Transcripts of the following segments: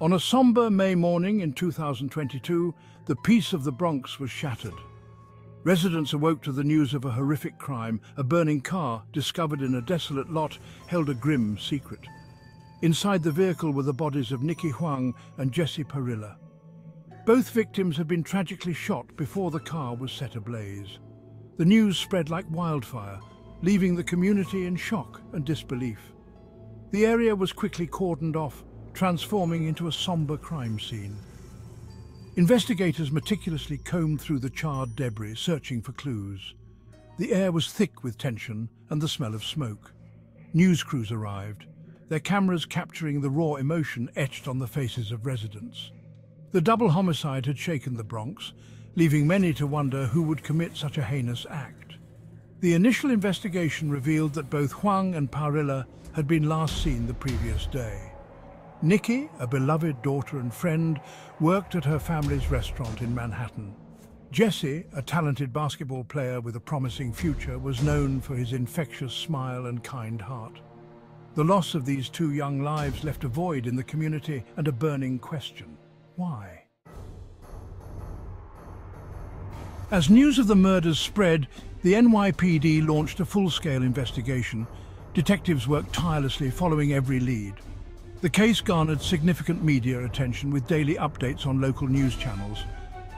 On a somber May morning in 2022, the peace of the Bronx was shattered. Residents awoke to the news of a horrific crime. A burning car, discovered in a desolate lot, held a grim secret. Inside the vehicle were the bodies of Nikki Huang and Parrilla. Both victims had been tragically shot before the car was set ablaze. The news spread like wildfire, leaving the community in shock and disbelief. The area was quickly cordoned off, transforming into a somber crime scene. Investigators meticulously combed through the charred debris, searching for clues. The air was thick with tension and the smell of smoke. News crews arrived, their cameras capturing the raw emotion etched on the faces of residents. The double homicide had shaken the Bronx, leaving many to wonder who would commit such a heinous act. The initial investigation revealed that both Huang and Parrilla had been last seen the previous day. Nikki, a beloved daughter and friend, worked at her family's restaurant in Manhattan. Jesse, a talented basketball player with a promising future, was known for his infectious smile and kind heart. The loss of these two young lives left a void in the community and a burning question: why? As news of the murders spread, the NYPD launched a full-scale investigation. Detectives worked tirelessly, following every lead. The case garnered significant media attention, with daily updates on local news channels.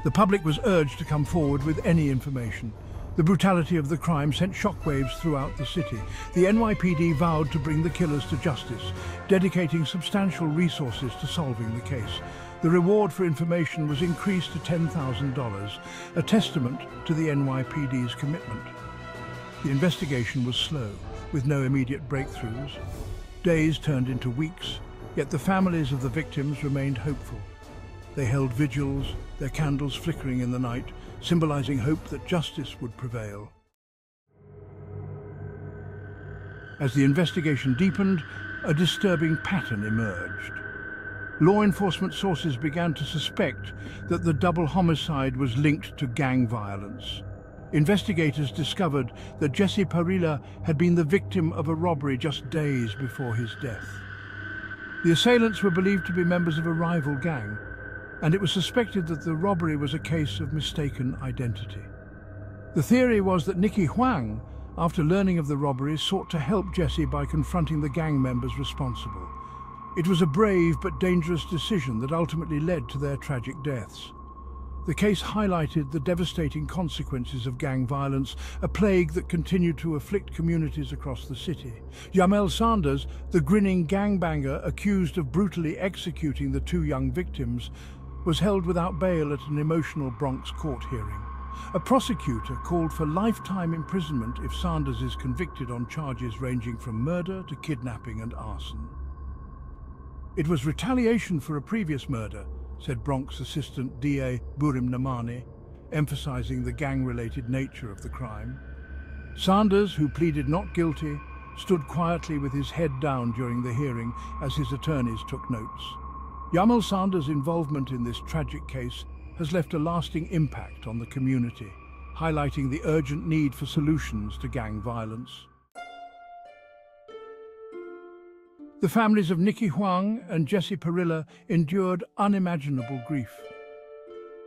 The public was urged to come forward with any information. The brutality of the crime sent shockwaves throughout the city. The NYPD vowed to bring the killers to justice, dedicating substantial resources to solving the case. The reward for information was increased to $10,000, a testament to the NYPD's commitment. The investigation was slow, with no immediate breakthroughs. Days turned into weeks, yet the families of the victims remained hopeful. They held vigils, their candles flickering in the night, symbolizing hope that justice would prevail. As the investigation deepened, a disturbing pattern emerged. Law enforcement sources began to suspect that the double homicide was linked to gang violence. Investigators discovered that Parrilla had been the victim of a robbery just days before his death. The assailants were believed to be members of a rival gang, and it was suspected that the robbery was a case of mistaken identity. The theory was that Nikki Huang, after learning of the robbery, sought to help Jesse by confronting the gang members responsible. It was a brave but dangerous decision that ultimately led to their tragic deaths. The case highlighted the devastating consequences of gang violence, a plague that continued to afflict communities across the city. Jahmel, the grinning gangbanger accused of brutally executing the two young victims, was held without bail at an emotional Bronx court hearing. A prosecutor called for lifetime imprisonment if Sanders is convicted on charges ranging from murder to kidnapping and arson. It was retaliation for a previous murder, said Bronx Assistant DA Burim Namani, emphasizing the gang-related nature of the crime. Sanders, who pleaded not guilty, stood quietly with his head down during the hearing as his attorneys took notes. Jahmel's involvement in this tragic case has left a lasting impact on the community, highlighting the urgent need for solutions to gang violence. The families of Nikki Huang and Parrilla endured unimaginable grief.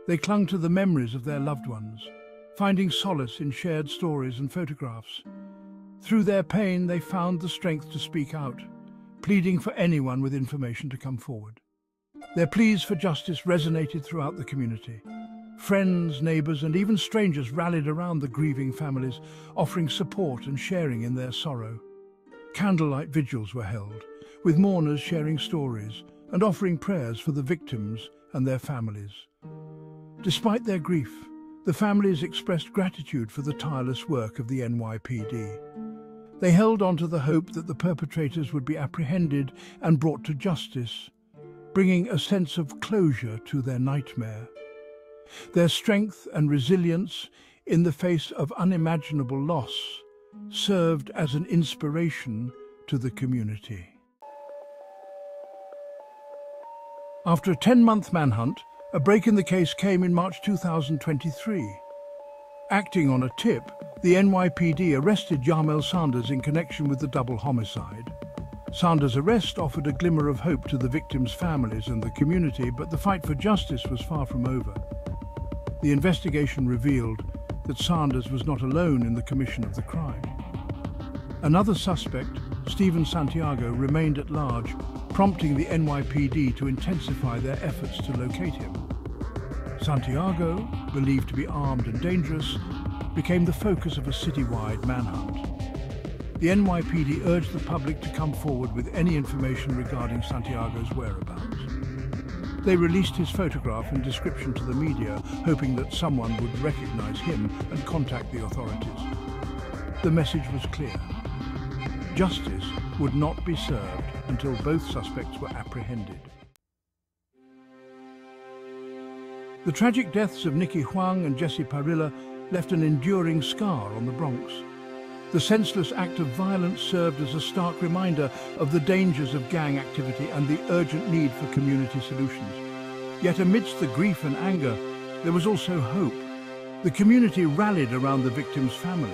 They clung to the memories of their loved ones, finding solace in shared stories and photographs. Through their pain, they found the strength to speak out, pleading for anyone with information to come forward. Their pleas for justice resonated throughout the community. Friends, neighbors, and even strangers rallied around the grieving families, offering support and sharing in their sorrow. Candlelight vigils were held, with mourners sharing stories and offering prayers for the victims and their families. Despite their grief, the families expressed gratitude for the tireless work of the NYPD. They held on to the hope that the perpetrators would be apprehended and brought to justice, bringing a sense of closure to their nightmare. Their strength and resilience in the face of unimaginable loss served as an inspiration to the community. After a 10-month manhunt, a break in the case came in March 2023. Acting on a tip, the NYPD arrested Jahmel in connection with the double homicide. Sanders' arrest offered a glimmer of hope to the victims' families and the community, but the fight for justice was far from over. The investigation revealed that Sanders was not alone in the commission of the crime. Another suspect, Stephen Santiago, remained at large, prompting the NYPD to intensify their efforts to locate him. Santiago, believed to be armed and dangerous, became the focus of a citywide manhunt. The NYPD urged the public to come forward with any information regarding Santiago's whereabouts. They released his photograph and description to the media, hoping that someone would recognize him and contact the authorities. The message was clear. Justice would not be served until both suspects were apprehended. The tragic deaths of Nikki Huang and Parrilla left an enduring scar on the Bronx. The senseless act of violence served as a stark reminder of the dangers of gang activity and the urgent need for community solutions. Yet amidst the grief and anger, there was also hope. The community rallied around the victims' families,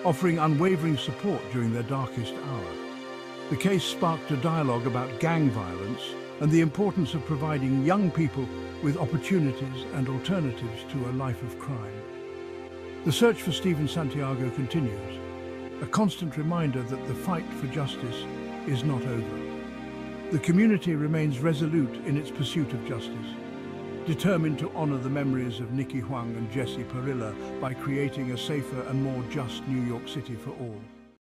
offering unwavering support during their darkest hour. The case sparked a dialogue about gang violence and the importance of providing young people with opportunities and alternatives to a life of crime. The search for Stephen Santiago continues, a constant reminder that the fight for justice is not over. The community remains resolute in its pursuit of justice, determined to honor the memories of Nikki Huang and Parrilla by creating a safer and more just New York City for all.